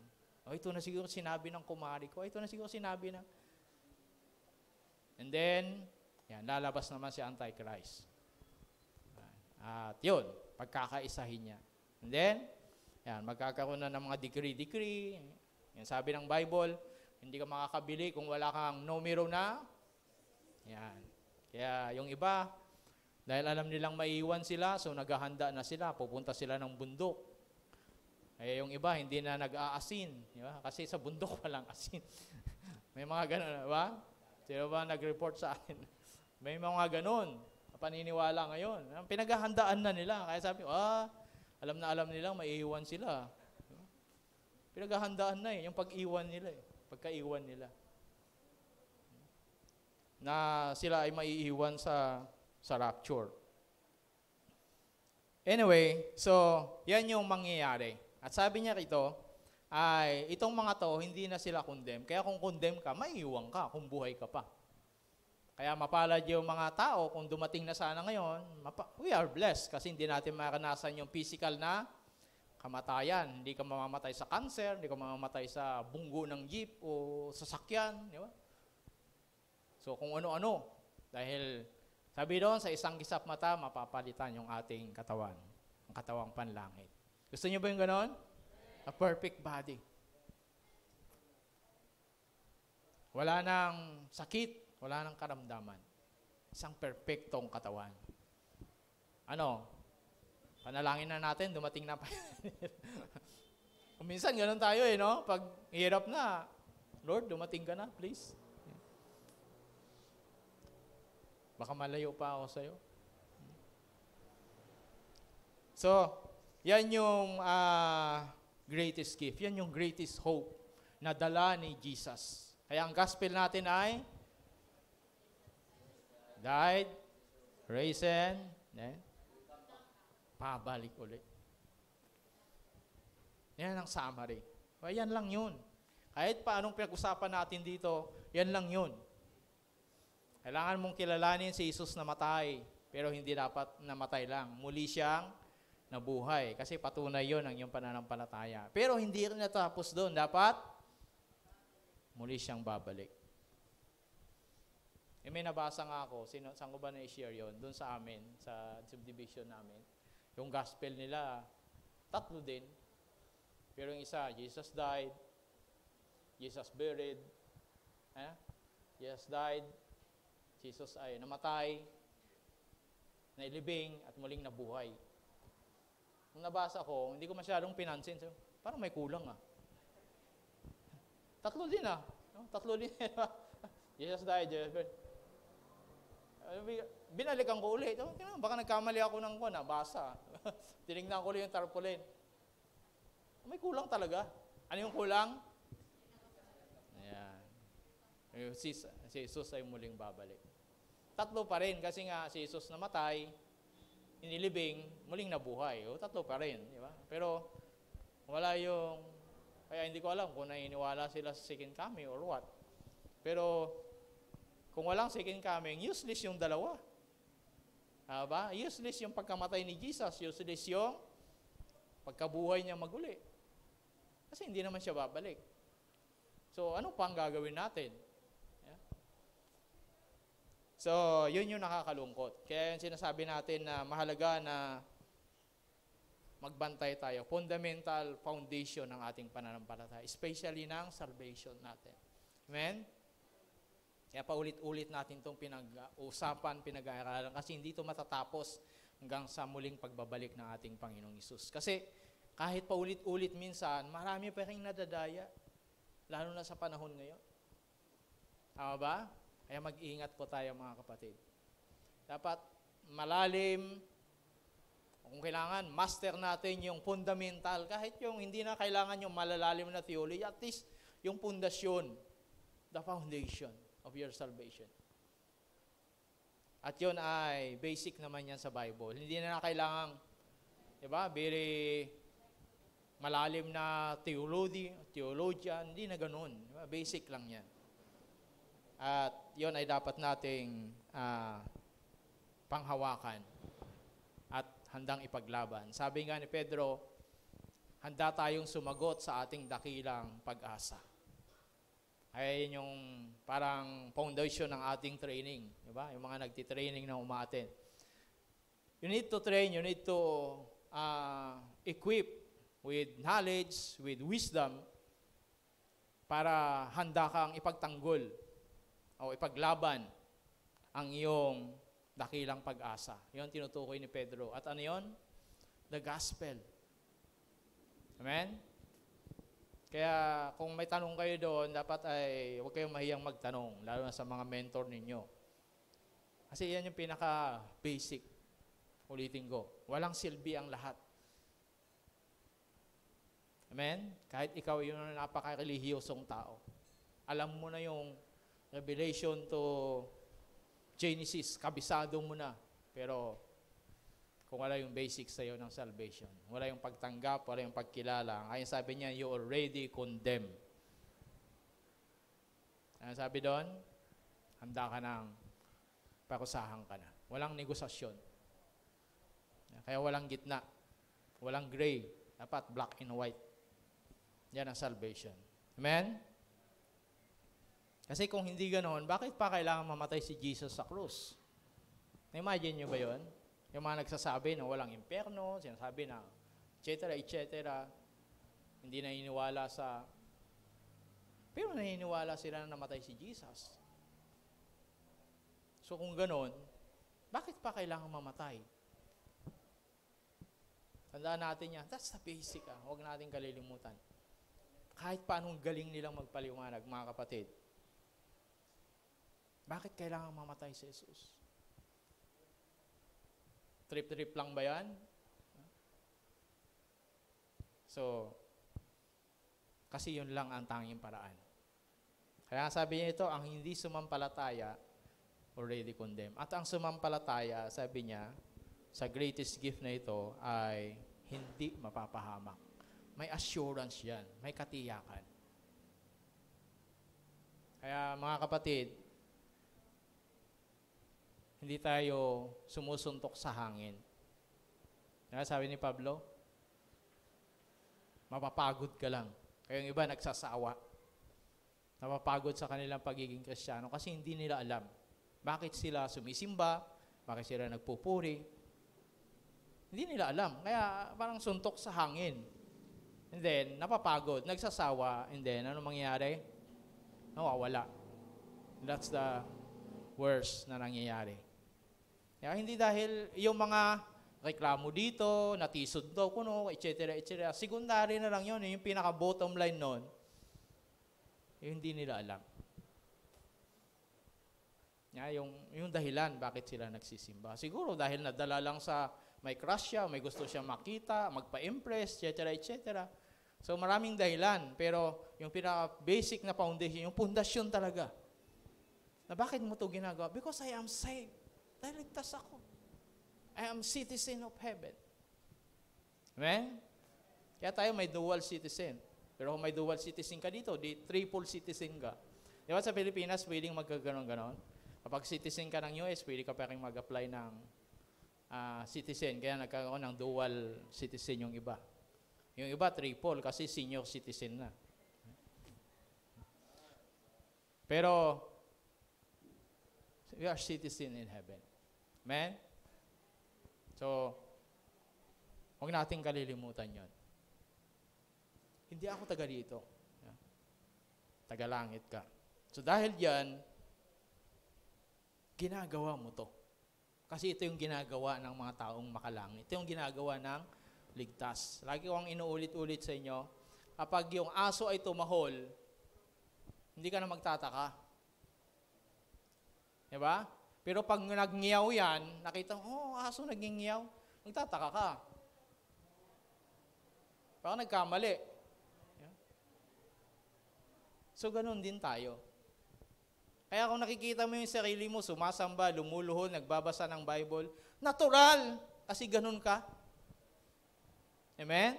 Ito na siguro sinabi ng kumari ko. Ito na siguro sinabi ng... And then, yan, lalabas naman si Antichrist. At yun, pagkakaisahin niya. And then, yan, magkakaroon na ng mga decree. Yan, sabi ng Bible, hindi ka makakabili kung wala kang numero na. Yan. Kaya yung iba, dahil alam nilang maiiwan sila, so naghahanda na sila, pupunta sila ng bundok. Yung iba, hindi na nag-aasin. Diba? Kasi sa bundok walang asin. May mga ganun, diba? Sino ba nag-report sa akin? May mga ganun. Paniniwala ngayon. Pinaghahandaan na nila. Kaya sabi, alam nilang maiiwan sila. Diba? Pinaghahandaan na yung pag-iwan nila. Pagka-iwan nila. Na sila ay maiiwan sa rapture. Anyway, so, yan yung mangyayari. At sabi niya rito, ay itong mga to, hindi na sila condemn. Kaya kung condemn ka, maiiwan ka kung buhay ka pa. Kaya mapalad yung mga tao, kung dumating na sana ngayon, we are blessed kasi hindi natin maranasan yung physical na kamatayan. Hindi ka mamamatay sa cancer, hindi ka mamamatay sa bunggo ng jeep o sasakyan. Di ba? So kung ano-ano, Dahil sabi doon, sa isang gisap mata, mapapalitan yung ating katawan. Ang katawang panlangit. Gusto niyo ba yung ganon? A perfect body. Wala nang sakit, wala nang karamdaman. Isang perfectong katawan. Ano? Panalangin na natin, dumating na pa. Minsan ganun tayo no? Pag hirap na, Lord, dumating ka na, please. Baka malayo pa ako sa'yo. So, yan yung greatest gift. Yan yung greatest hope na dala ni Jesus. Kaya ang gospel natin ay died, risen, pabalik ulit. Yan ang summary. Kaya yan lang yun. Kahit pa anong pinag-usapan natin dito, yan lang yun. Kailangan mong kilalanin si Jesus na matay, pero hindi dapat namatay lang. Muli siyang nabuhay. Kasi patunay yun ang iyong pananampalataya. Pero hindi rin natapos doon. Dapat muli siyang babalik. May nabasa nga ako, saan ko ba na-share yun? Doon sa amin, sa subdivision namin. Yung gospel nila, 3 din. Pero yung isa, Jesus died, Jesus buried, Jesus died, Jesus ay namatay, nailibing, at muling nabuhay. Nung nabasa ko, hindi ko masyadong pinansin. So, parang may kulang 3 din 3 din. Jesus died, Jesus buried. Binalikan ko ulit. Baka nagkamali ako ng nabasa. Tinignan ko ulit yung tarpaulin. May kulang talaga. Ano yung kulang? Ayan. Si Jesus ay muling babalik. 3 pa rin kasi nga si Jesus namatay, inilibing, muling nabuhay. 3 pa rin, di ba? Pero wala yung, kaya hindi ko alam kung naniniwala sila sa second coming or what. Pero kung walang second coming, useless yung dalawa. Ba? Useless yung pagkamatay ni Jesus, useless yung pagkabuhay niya maguli. Kasi hindi naman siya babalik. So, ano pa ang gagawin natin? So, yun yung nakakalungkot. Kaya yung sinasabi natin na mahalaga na magbantay tayo. Fundamental foundation ng ating pananampalataya, especially ng salvation natin. Amen? Kaya paulit-ulit natin itong pinag-usapan, pinag-aaralan kasi hindi ito matatapos hanggang sa muling pagbabalik ng ating Panginoong Hesus. Kasi kahit paulit-ulit minsan, marami pa rin nadadaya, lalo na sa panahon ngayon. Tama ba? Kaya mag-iingat po tayo mga kapatid. Dapat malalim, kung kailangan, master natin yung fundamental, kahit yung hindi na kailangan yung malalalim na theology, at least yung pundasyon, the foundation of your salvation. At yun ay basic naman yan sa Bible. Hindi na kailangan, di ba, very malalim na theologian, hindi na ganun. Diba? Basic lang yan. At yun ay dapat nating panghawakan at handang ipaglaban. Sabi nga ni Pedro, handa tayong sumagot sa ating dakilang pag-asa. Ay yung parang foundation ng ating training. Diba? Yung mga nagtitraining na umaattend. You need to train, you need to equip with knowledge, with wisdom, para handa kang ipagtanggol o ipaglaban ang iyong dakilang pag-asa. Yun tinutukoy ni Pedro. At ano yun? The gospel. Amen? Kaya kung may tanong kayo doon, dapat ay huwag kayong mahiyang magtanong, lalo na sa mga mentor ninyo. Kasi yan yung pinaka-basic. Ulitin ko. Walang silbi ang lahat. Amen? Kahit ikaw yung napaka-relihiyosong tao. Alam mo na yung Revelation to Genesis, kabisado mo na. Pero kung wala yung basics sa'yo ng salvation, wala yung pagtanggap, wala yung pagkilala, kaya sabi niya, you already condemned. Ano sabi doon? Handa ka ng pakusahan ka na. Walang negosasyon. Kaya walang gitna. Walang gray. Dapat black and white. Yan ang salvation. Amen? Kasi kung hindi ganoon, bakit pa kailangan mamatay si Jesus sa krus? Na-imagine nyo ba yun? Yung mga nagsasabi na walang impyerno, sinasabi na etc. Hindi naniniwala sa... Pero naniniwala sila na namatay si Jesus. So kung ganoon, bakit pa kailangan mamatay? Tandaan natin yan. That's the basic. Huwag natin kalilimutan. Kahit paanong galing nilang magpaliwanag, mga kapatid. Bakit kailangan mamatay si Jesus? Trip-trip lang ba yan? So, kasi yun lang ang tanging paraan. Kaya sabi niya ito, ang hindi sumampalataya, already condemned. At ang sumampalataya, sabi niya, sa greatest gift na ito ay hindi mapapahamak. May assurance yan, may katiyakan. Kaya mga kapatid, hindi tayo sumusuntok sa hangin. Kaya sabi ni Pablo, mapapagod ka lang. Kaya yung iba nagsasawa. Napapagod sa kanilang pagiging Kristiyano kasi hindi nila alam bakit sila sumisimba, bakit sila nagpupuri. Hindi nila alam. Kaya parang suntok sa hangin. And then, napapagod, nagsasawa, and then, ano mangyayari? Nawawala. That's the worst na nangyayari. Kaya hindi dahil yung mga reklamo dito, natisod daw kuno, etc. Secondary na lang yun. Yung pinaka-bottom line nun, yung hindi nila alam. Yung dahilan bakit sila nagsisimba. Siguro dahil nadala lang sa may crush siya, may gusto siya makita, magpa-impress, etc. So maraming dahilan, pero yung pinaka-basic na foundation, yung pundasyon talaga. Na bakit mo ito ginagawa? Because I am saved. Dahil ligtas ako. I am citizen of heaven. Amen? Kaya tayo may dual citizen. Pero kung may dual citizen ka dito, di triple citizen ka. Di ba sa Pilipinas, pwedeng magkaganon-ganon? Kapag citizen ka ng US, pwede ka pa rin mag-apply ng citizen. Kaya nagkaroon ng dual citizen yung iba. Yung iba, triple, kasi senior citizen na. Pero, we are citizen in heaven. Amen? So, huwag nating kalilimutan yon. Hindi ako taga dito. Taga langit ka. So, dahil yan, ginagawa mo to. Kasi ito yung ginagawa ng mga taong makalangit. Ito yung ginagawa ng ligtas. Lagi ko ang inuulit-ulit sa inyo, kapag yung aso ay tumahol, hindi ka na magtataka. Diba? Pero pag nagngiyaw yan, nakita mo, aso nagngiyaw, magtataka ka. Baka nagkamali. So, ganun din tayo. Kaya kung nakikita mo yung sarili mo, sumasamba, lumuluhod, nagbabasa ng Bible, natural, kasi ganun ka. Amen?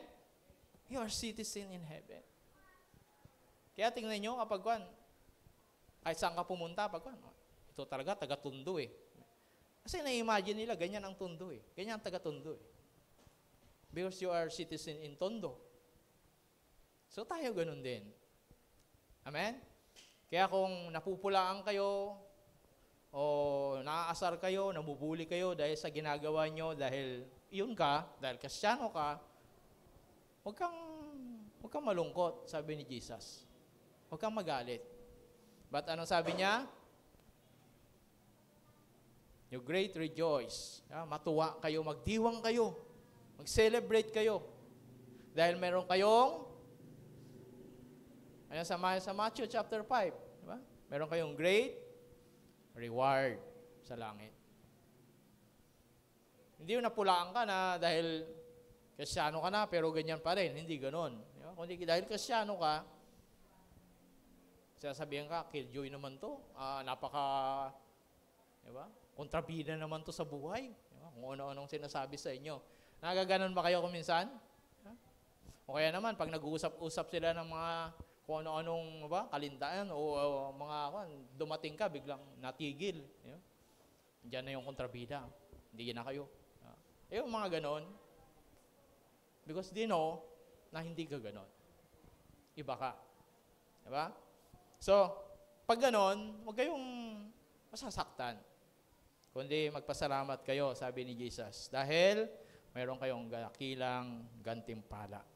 You are citizen in heaven. Kaya tingnan nyo kapag kahit saan ka pumunta, ito talaga, taga-Tondo eh. Kasi na-imagine nila, ganyan ang Tondo eh. Ganyan ang taga-Tondo eh. Because you are citizen in Tondo. So tayo ganun din. Amen? Kaya kung napupulaan kayo, o naaasar kayo, namubuli kayo dahil sa ginagawa nyo, dahil yun ka, dahil Kristiyano ka, huwag kang malungkot, sabi ni Jesus. Huwag kang magalit. But ano sabi niya? You great rejoice. Matuwa kayo, magdiwang kayo, mag-celebrate kayo. Dahil meron kayong, ayan sa Matthew chapter 5, diba? Meron kayong great reward sa langit. Hindi yung napulaan ka na dahil Kristiyano ka na, pero ganyan pa rin. Hindi ganon. Diba? Kundi dahil Kristiyano ka, sasabihin ka, killjoy naman to. Diba? Kontrabida naman to sa buhay. Diba? Kung ano-anong sinasabi sa inyo. Nagaganon ba kayo kuminsan? Diba? O kaya naman, pag nag-uusap-usap sila ng mga kung ano-anong kalintaan o mga dumating ka, biglang natigil. Diba? Diyan na yung kontrabida. Hindi na kayo. Yung mga ganon, because they know na hindi ka ganon. Iba ka. Diba? So, Pag ganon, huwag kayong masasaktan. Kundi magpasalamat kayo, sabi ni Jesus. Dahil mayroon kayong dakilang gantimpala.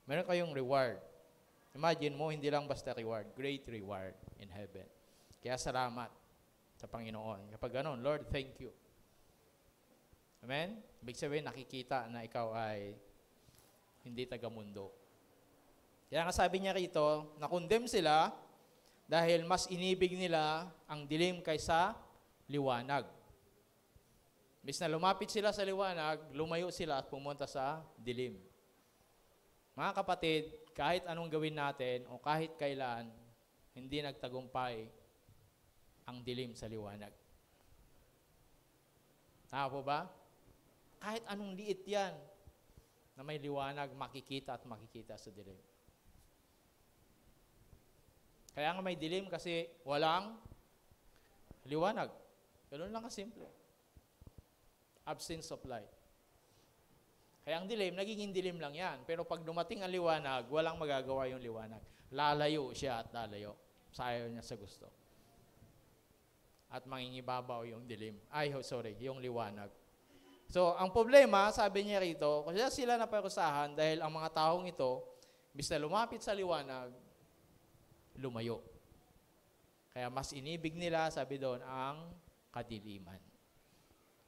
Mayroon kayong reward. Imagine mo, hindi lang basta reward, great reward in heaven. Kaya salamat sa Panginoon. Kapag ganon, Lord, thank you. Amen? Ibig sabihin, nakikita na ikaw ay hindi taga-mundo. Kaya nga sabi niya rito, na-condemn sila dahil mas inibig nila ang dilim kaysa liwanag. Bis na lumapit sila sa liwanag, lumayo sila at pumunta sa dilim. Mga kapatid, kahit anong gawin natin o kahit kailan, hindi nagtagumpay ang dilim sa liwanag. Tama po ba? Kahit anong liit yan, na may liwanag, makikita at makikita sa dilim. Kaya nga may dilim kasi walang liwanag. Ganun lang kasimple. Absence of light. Kaya ang dilim, nagiging dilim lang yan. Pero pag dumating ang liwanag, walang magagawa yung liwanag. Lalayo siya at lalayo. Sa ayaw niya sa gusto. At mangingibabaw yung dilim. Yung liwanag. So, ang problema, sabi niya rito, kasi sila naparusahan dahil ang mga taong ito, bis na lumapit sa liwanag, lumayo. Kaya mas inibig nila, sabi doon, ang kadiliman.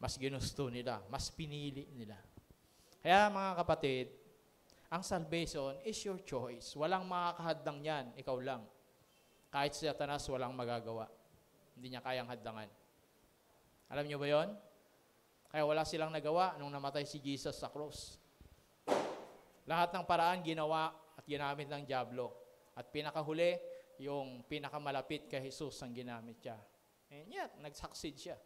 Mas ginusto nila, mas pinili nila. Kaya mga kapatid, ang salvation is your choice. Walang makakahadlang yan, ikaw lang. Kahit si Satanas, walang magagawa. Hindi niya kayang hadlangan. Alam niyo ba yon? Kaya wala silang nagawa nung namatay si Jesus sa cross. Lahat ng paraan ginawa at ginamit ng dyablo. At pinakahuli, yung pinakamalapit kay Jesus ang ginamit siya. And yet, nag-succeed siya.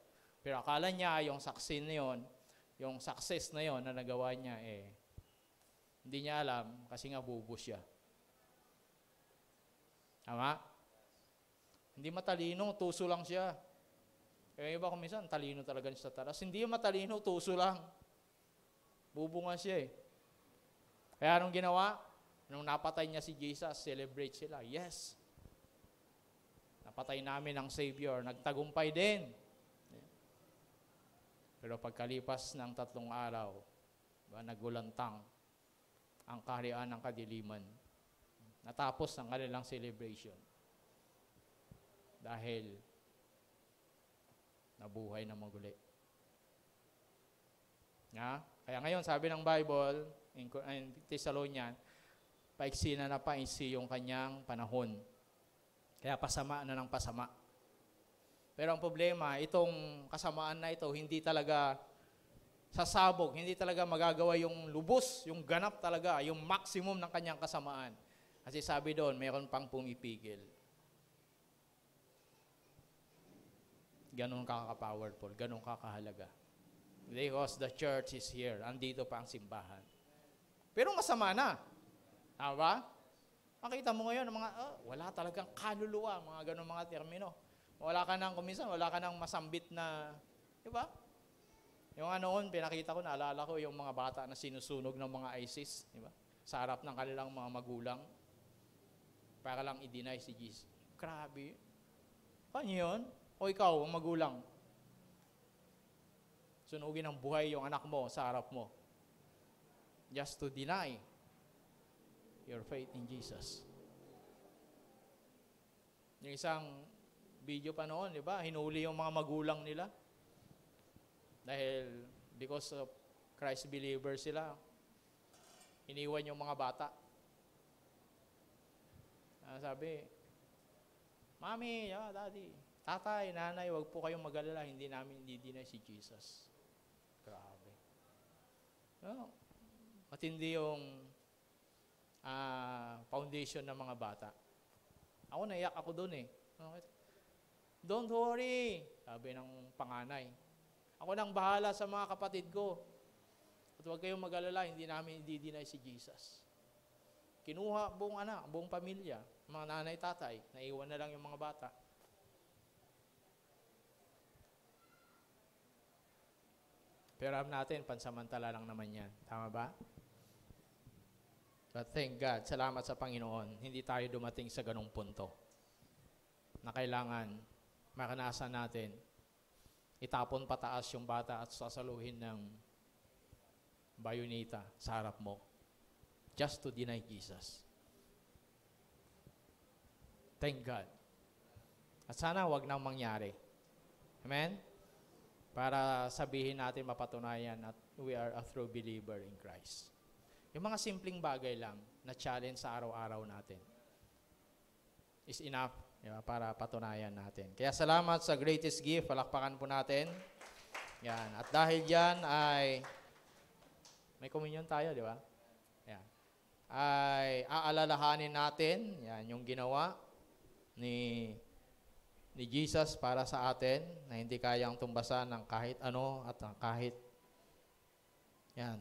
Pero akala niya yung success na yon, yung success na yon na nagawa niya, hindi niya alam kasi nga bubo siya. Tama? Hindi matalino, tuso lang siya. Kaya iba kung minsan, talino talaga niya sa talas. Hindi yung matalino, tuso lang. Bubo nga siya Kaya anong ginawa? Nung napatay niya si Jesus, celebrate sila. Yes. Napatay namin ang Savior. Nagtagumpay din. Pero pagkalipas ng 3 araw, nagulantang ang kaharian ng kadiliman. Natapos ang kanilang celebration. Dahil nabuhay na maguli. Kaya ngayon, sabi ng Bible, in Thessalonian, paiksi na paiksi yung kanyang panahon. Kaya pasama na ng pasama. Pero ang problema, itong kasamaan na ito, hindi talaga sasabog, hindi talaga magagawa yung lubos, yung ganap talaga, yung maximum ng kanyang kasamaan. Kasi sabi doon, mayroon pang pumipigil. Ganon kaka-powerful, ganon kakahalaga. Because the church is here, andito pa ang simbahan. Pero masama na. Tama ba? Makita mo ngayon, wala talagang kaluluwa, mga ganon mga termino. Wala ka nang kuminsan, wala ka nang masambit na, di ba? Yung pinakita ko, naalala ko yung mga bata na sinusunog ng mga ISIS, di ba? Sa harap ng kanilang mga magulang, para lang i-deny si Jesus. Grabe. Paano yun? O ikaw, ang magulang, sunugin ang buhay yung anak mo sa harap mo. Just to deny your faith in Jesus. Yung isang video pa noon, di ba? Hinuli yung mga magulang nila. Dahil because of Christ believers sila, iniwan yung mga bata. Sabi, Mami, Daddy, Tatay, Nanay, wag po kayong mag-alala, hindi namin i-deny si Jesus. Grabe. Matindi yung foundation ng mga bata. Ako, naiyak ako doon Don't worry, sabi ng panganay. Ako nang bahala sa mga kapatid ko. At huwag kayong mag-alala, hindi namin i-deny si Jesus. Kinuha buong anak, buong pamilya, mga nanay, tatay, naiwan na lang yung mga bata. Pero alam natin, pansamantala lang naman yan. Tama ba? But thank God, salamat sa Panginoon, hindi tayo dumating sa ganong punto. na kailangan maranasan natin. Itapon pataas yung bata at sasaluhin ng bayoneta sa harap mo. Just to deny Jesus. Thank God. At sana wag nang mangyari. Amen? Para sabihin natin, mapatunayan at we are a true believer in Christ. Yung mga simpleng bagay lang na challenge sa araw-araw natin is enough, diba, para patunayan natin. Kaya salamat sa greatest gift. Palakpakan po natin. Yan. At dahil dyan ay may communion tayo, di ba? Yan. Ay aalalahanin natin yan, yung ginawa ni Jesus para sa atin na hindi kayang tumbasan ng kahit ano at kahit yan.